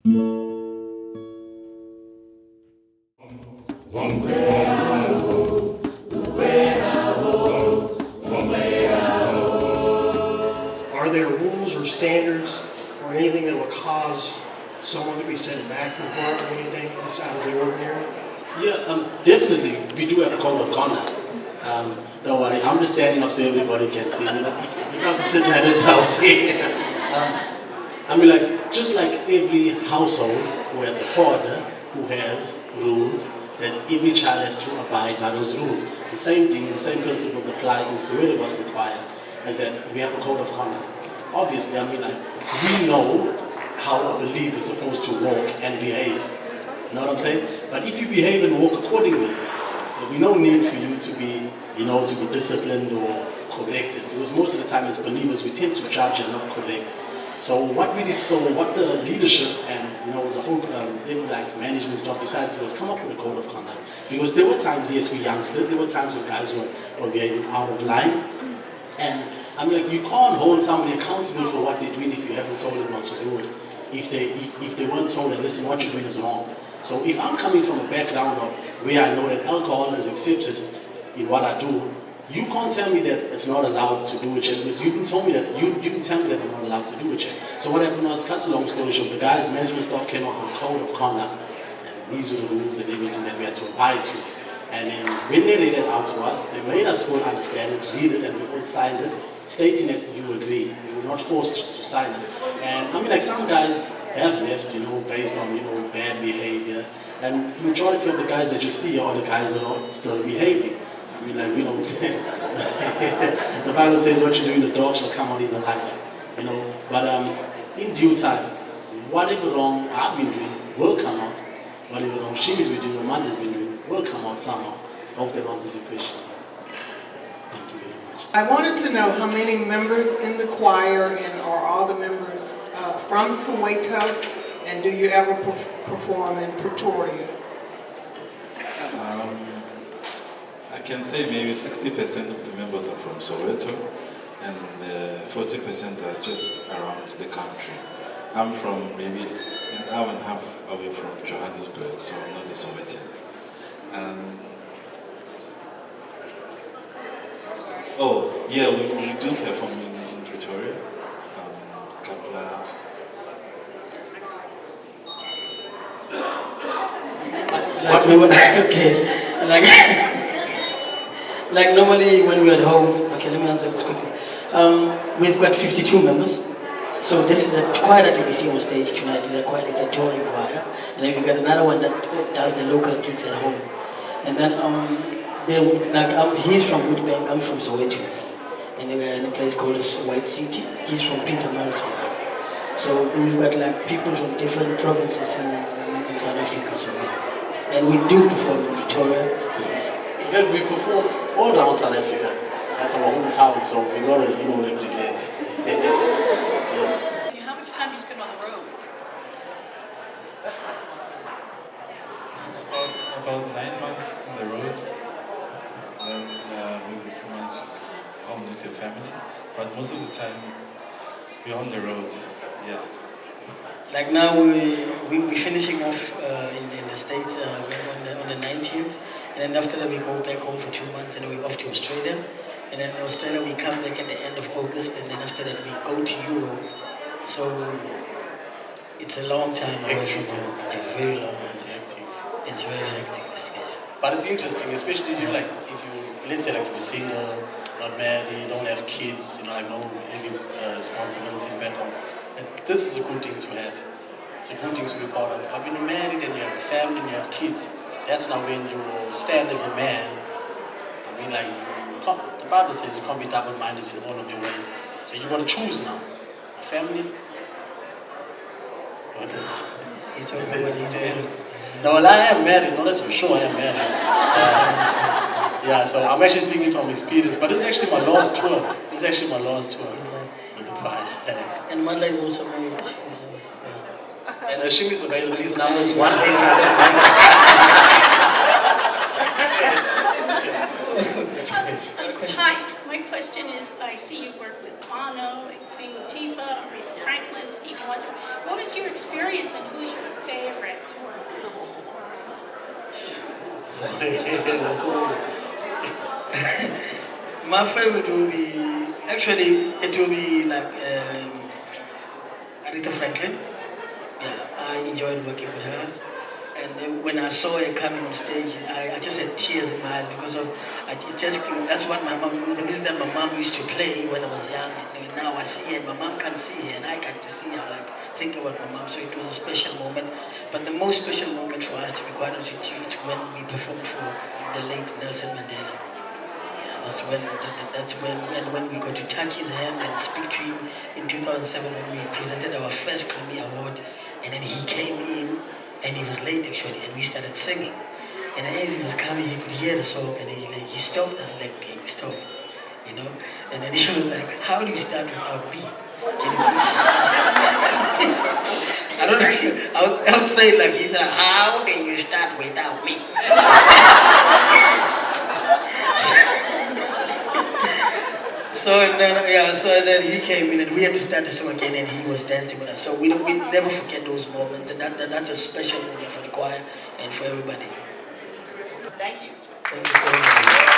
Are there rules or standards or anything that will cause someone to be sent back from court or anything that's out of the ordinary? Yeah, definitely. We do have a code of conduct. Don't worry, I'm just standing up so everybody can see. You know, if I could sit like this out here. I mean, like, just like every household who has a father who has rules, that every child has to abide by those rules. The same thing, the same principles apply in Soweto Gospel Choir, is that we have a code of conduct. Obviously, I mean, like, we know how a believer is supposed to walk and behave. You know what I'm saying? But if you behave and walk accordingly, there'll be no need for you to be, you know, to be disciplined or corrected. Because most of the time as believers, we tend to judge and not correct. So what the leadership and, you know, the whole like management stuff decided to was come up with a code of conduct. Because there were times, yes, we youngsters, there were times when guys were behaving out of line. And I mean, like, you can't hold somebody accountable for what they're doing if you haven't told them not to do it. If they weren't told that, listen, what you're doing is wrong. So if I'm coming from a background of where I know that alcohol is accepted in what I do, you can't tell me that it's not allowed to do it yet, because you can tell me that I'm not allowed to do it yet. So what happened was, cut a long story short, the guys' management staff came up with a code of conduct, and these were the rules and everything that we had to abide to. And then when they laid it out to us, they made us all understand it, read it, and we all signed it, stating that you agree. You were not forced to sign it. And I mean, like, some guys have left, you know, based on, you know, bad behavior. And the majority of the guys that you see are the guys that are still behaving. I mean, like, you know, the Bible says what you do in the dark shall come out in the light, you know. But in due time, whatever wrong I've been doing will come out. Whatever wrong she's been doing, or Manja's been doing, will come out somehow. I hope that answers your questions. Thank you very much. I wanted to know how many members in the choir, and are all the members from Soweto, and do you ever perform in Pretoria? I can say maybe 60% of the members are from Soweto, and 40% are just around the country. I'm from maybe an hour and a half away from Johannesburg, so I'm not a Sowetan. Oh, yeah, we do perform in Pretoria. Like normally when we're at home, okay, let me answer this quickly. We've got 52 members. So this is the choir that you'll be seeing on stage tonight. It's a touring choir. And then we've got another one that does the local gigs at home. And then he's from Woodbank, I'm from Soweto. And we're in a place called White City. He's from Pietermaritzburg. So we've got like people from different provinces in South Africa. So yeah. And we do perform in Pretoria, yes. Yeah, we perform all around South Africa. That's our hometown, so we gotta, you know, represent. Yeah. How much time do you spend on the road? About 9 months on the road, then maybe 3 months home with your family. But most of the time, we're on the road. Yeah. Like now we're finishing off in the States on the 19th, and then after that we go back home for 2 months, and then we're off to Australia. And then in Australia we come back at the end of August, and then after that we go to Europe. So it's a long time away from home, a very long time. It's very hectic. But it's interesting, especially you, like, if you, let's say, like, if you're single, not married, don't have kids, you know, like, no heavy responsibilities back home. And this is a good thing to have. It's a good thing to be part of. But when you're married and you have a family and you have kids, that's now when you stand as the man. I mean, like, the Bible says you can't be double-minded in all of your ways. So you got to choose now. Family. What is? He's talking about he's married. No, well, I am married. No, that's for sure. I am married. Yeah, so I'm actually speaking from experience. But this is actually my last tour. This is actually my last tour with the choir. And Manda is also married. And Ashim is available. His number is 1-800. Hi, my question is, I see you've worked with Bono, and Queen Latifah, Aretha Franklin, Stevie Wonder. What was your experience and who's your My favorite will be, actually, it will be like Aretha Franklin. Yeah, I enjoyed working with her. And then when I saw her coming on stage, I just had tears in my eyes because of, that's what my mom, the music that my mom used to play when I was young. And now I see her, and my mom can't see her, and I can't see her, like, think about my mom. So it was a special moment. But the most special moment for us, to be quite honest with you, is when we performed for the late Nelson Mandela. When we got to touch his hand and speak to him in 2007 when we presented our first Grammy Award, and then he came in, and he was late actually, and we started singing. And as he was coming, he could hear the song, and he stopped us like, okay, stop, you know. And then he was like, how do you start without me? Can you please? I don't know. I would say it like he said, how do you start without me? So then he came in and we had to start the song again and he was dancing with us. So we never forget those moments, and that's a special moment for the choir and for everybody. Thank you. Thank you so much.